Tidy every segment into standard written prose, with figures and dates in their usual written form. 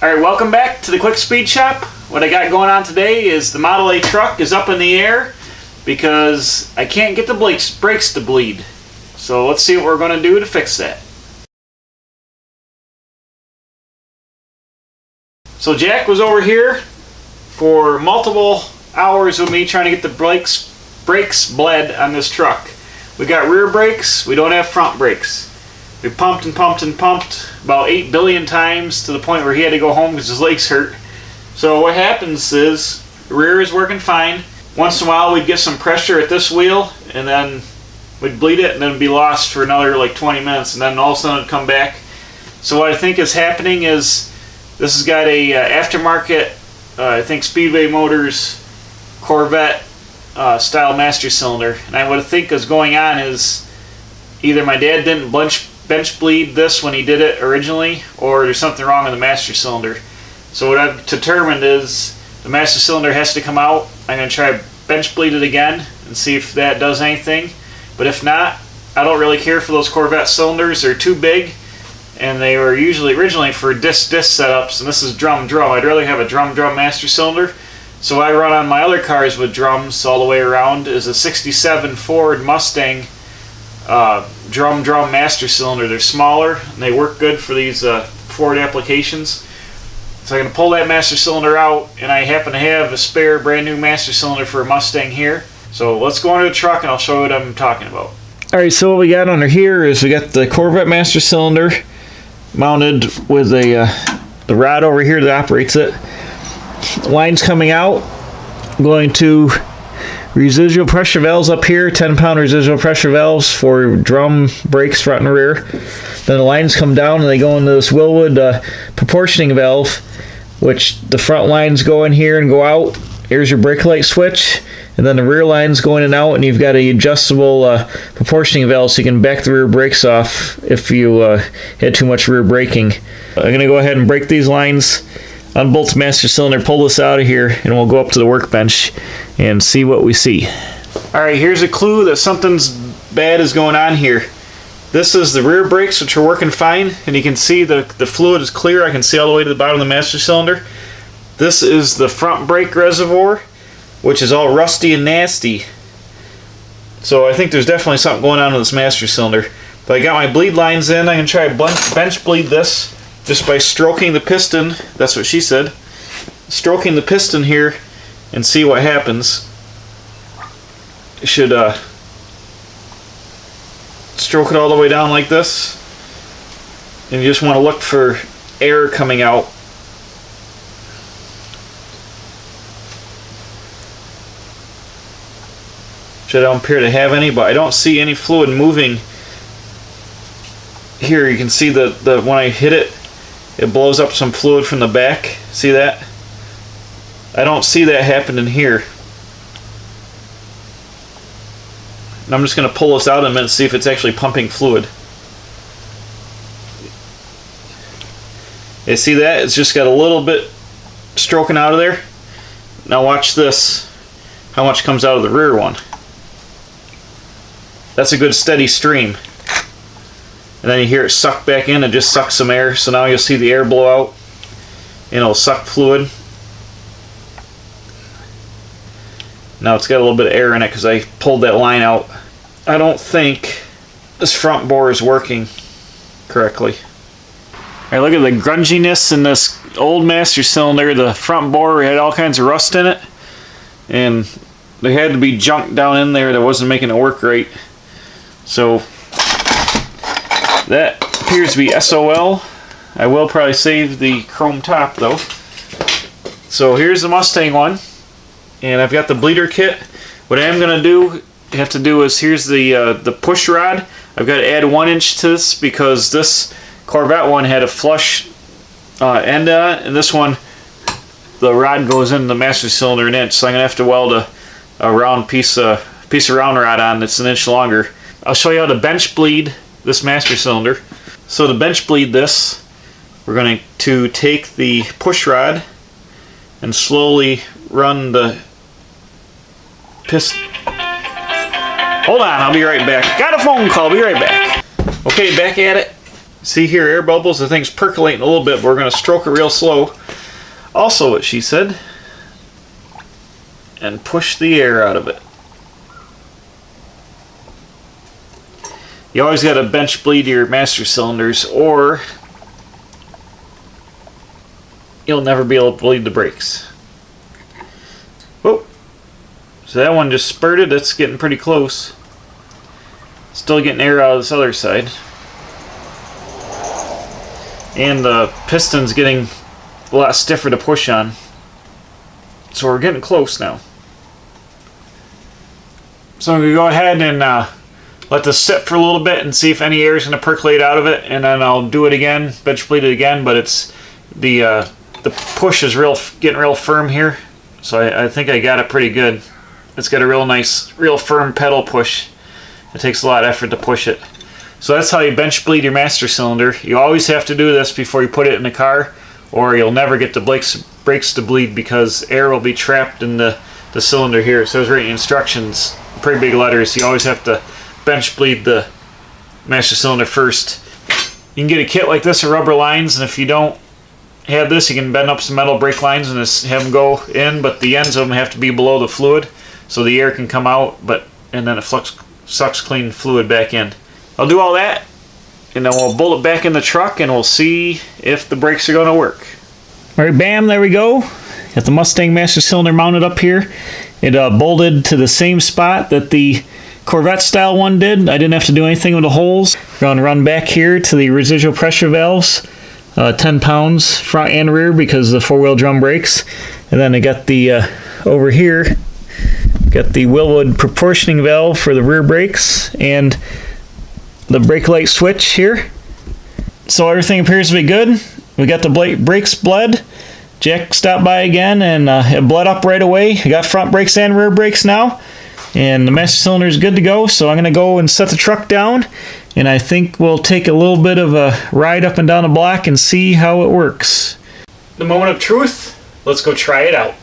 Alright, welcome back to the Quick Speed Shop. What I got going on today is the Model A truck is up in the air because I can't get the brakes to bleed. So let's see what we're going to do to fix that. So Jack was over here for multiple hours with me trying to get the brakes bled on this truck. We got rear brakes, we don't have front brakes. We pumped and pumped and pumped about 8 billion times to the point where he had to go home because his legs hurt. So what happens is the rear is working fine. Once in a while we'd get some pressure at this wheel and then we'd bleed it and then it'd be lost for another like 20 minutes and then all of a sudden it'd come back. So what I think is happening is this has got a aftermarket, I think Speedway Motors Corvette style master cylinder. And what I think is going on is either my dad didn't bench bleed this when he did it originally, or there's something wrong with the master cylinder. So what I've determined is the master cylinder has to come out. I'm going to try bench bleed it again and see if that does anything. But if not, I don't really care for those Corvette cylinders. They're too big and they were usually originally for disc setups, and this is drum. I'd rather have a drum master cylinder. So I run on my other cars with drums all the way around is a 67 Ford Mustang drum master cylinder. They're smaller and they work good for these Ford applications. So I'm going to pull that master cylinder out, and I happen to have a spare brand new master cylinder for a Mustang here. So let's go into the truck and I'll show you what I'm talking about. Alright, so what we got under here is we got the Corvette master cylinder mounted with the rod over here that operates it. Lines coming out, going to residual pressure valves up here, 10-pound residual pressure valves for drum brakes front and rear. Then the lines come down and they go into this Wilwood proportioning valve, which the front lines go in here and go out. Here's your brake light switch, and then the rear lines go in and out, and you've got an adjustable proportioning valve so you can back the rear brakes off if you had too much rear braking. I'm going to go ahead and brake these lines, unbolt the master cylinder, pull this out of here, and we'll go up to the workbench and see what we see. Alright, here's a clue that something's bad is going on here. This is the rear brakes, which are working fine, and you can see the fluid is clear. I can see all the way to the bottom of the master cylinder. This is the front brake reservoir, which is all rusty and nasty. So I think there's definitely something going on with this master cylinder. But I got my bleed lines in. I can try bench bleed this just by stroking the piston. That's what she said. Stroking the piston here and see what happens. You should stroke it all the way down like this. And you just want to look for air coming out. Which I don't appear to have any, but I don't see any fluid moving. Here you can see that when I hit it, it blows up some fluid from the back. See that? I don't see that happening here. And I'm just going to pull this out in a minute and see if it's actually pumping fluid. You see that? It's just got a little bit stroking out of there. Now watch this. How much comes out of the rear one? That's a good steady stream. And then you hear it suck back in and just suck some air. So now you'll see the air blow out and it'll suck fluid. Now it's got a little bit of air in it because I pulled that line out. I don't think this front bore is working correctly. Alright, look at the grunginess in this old master cylinder. The front bore had all kinds of rust in it. And there had to be junk down in there that wasn't making it work right. So that appears to be SOL. I will probably save the chrome top though. So here's the Mustang one, and I've got the bleeder kit. What I am going to have to do is here's the push rod. I've got to add 1 inch to this because this Corvette one had a flush end on it, and this one the rod goes in the master cylinder 1 inch. So I'm going to have to weld a round piece of round rod on that's 1 inch longer. I'll show you how to bench bleed this master cylinder. So to bench bleed this, we're going to take the push rod and slowly run the piston. Hold on, I'll be right back. Got a phone call, be right back. Okay, back at it. See here, air bubbles, the thing's percolating a little bit, but we're going to stroke it real slow. Also what she said. And push the air out of it. You always got to bench bleed your master cylinders or you'll never be able to bleed the brakes. Whoa. So that one just spurted, it's getting pretty close. Still getting air out of this other side. And the piston's getting a lot stiffer to push on. So we're getting close now. So I'm going to go ahead and let this sit for a little bit and see if any air is going to percolate out of it, and then I'll do it again, bench bleed it again, but it's the push is getting real firm here, so I think I got it pretty good. It's got a real nice, real firm pedal push. It takes a lot of effort to push it. So that's how you bench bleed your master cylinder. You always have to do this before you put it in the car, or you'll never get the brakes to bleed because air will be trapped in the cylinder here. It says right in the instructions, pretty big letters, you always have to bench bleed the master cylinder first. You can get a kit like this of rubber lines, and if you don't have this, you can bend up some metal brake lines and just have them go in, but the ends of them have to be below the fluid so the air can come out, and then it sucks clean fluid back in. I'll do all that, and then we'll bolt it back in the truck, and we'll see if the brakes are going to work. Alright, bam, there we go. Got the Mustang master cylinder mounted up here. It bolted to the same spot that the Corvette style one did. I didn't have to do anything with the holes. We're going to run back here to the residual pressure valves. 10 pounds front and rear because of the four-wheel drum brakes. And then I got the, over here, got the Willwood proportioning valve for the rear brakes and the brake light switch here. So everything appears to be good. We got the brakes bled. Jack stopped by again and it bled up right away. I got front brakes and rear brakes now. And the master cylinder is good to go. So I'm going to go and set the truck down. And I think we'll take a little bit of a ride up and down the block and see how it works. The moment of truth. Let's go try it out.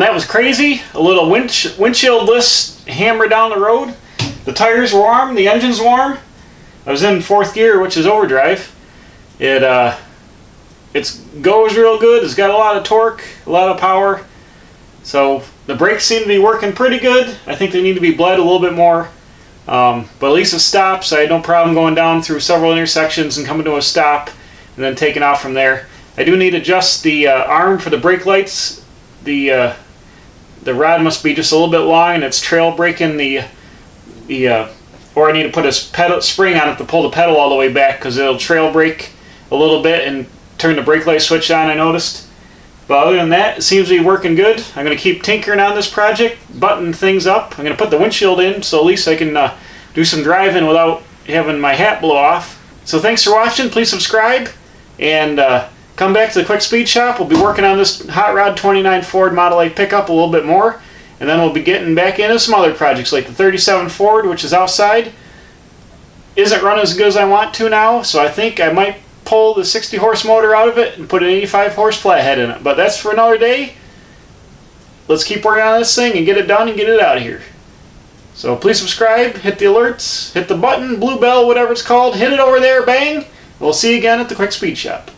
that was crazy. A little windshield-less hammer down the road. The tires were warm, the engine's warm. I was in 4th gear, which is overdrive. It goes real good. It's got a lot of torque, a lot of power. So the brakes seem to be working pretty good. I think they need to be bled a little bit more. But at least it stops. I had no problem going down through several intersections and coming to a stop and then taking off from there. I do need to adjust the arm for the brake lights. The rod must be just a little bit long, and it's trail braking or I need to put a spring on it to pull the pedal all the way back, because it'll trail brake a little bit and turn the brake light switch on, I noticed. But other than that, it seems to be working good. I'm going to keep tinkering on this project, button things up. I'm going to put the windshield in so at least I can do some driving without having my hat blow off. So thanks for watching. Please subscribe and come back to the Quick Speed Shop. We'll be working on this Hot Rod 29 Ford Model A pickup a little bit more. And then we'll be getting back into some other projects like the 37 Ford, which is outside. Isn't running as good as I want to now, so I think I might pull the 60 horse motor out of it and put an 85 horse flathead in it. But that's for another day. Let's keep working on this thing and get it done and get it out of here. So please subscribe, hit the alerts, hit the button, blue bell, whatever it's called, hit it over there, bang. We'll see you again at the Quick Speed Shop.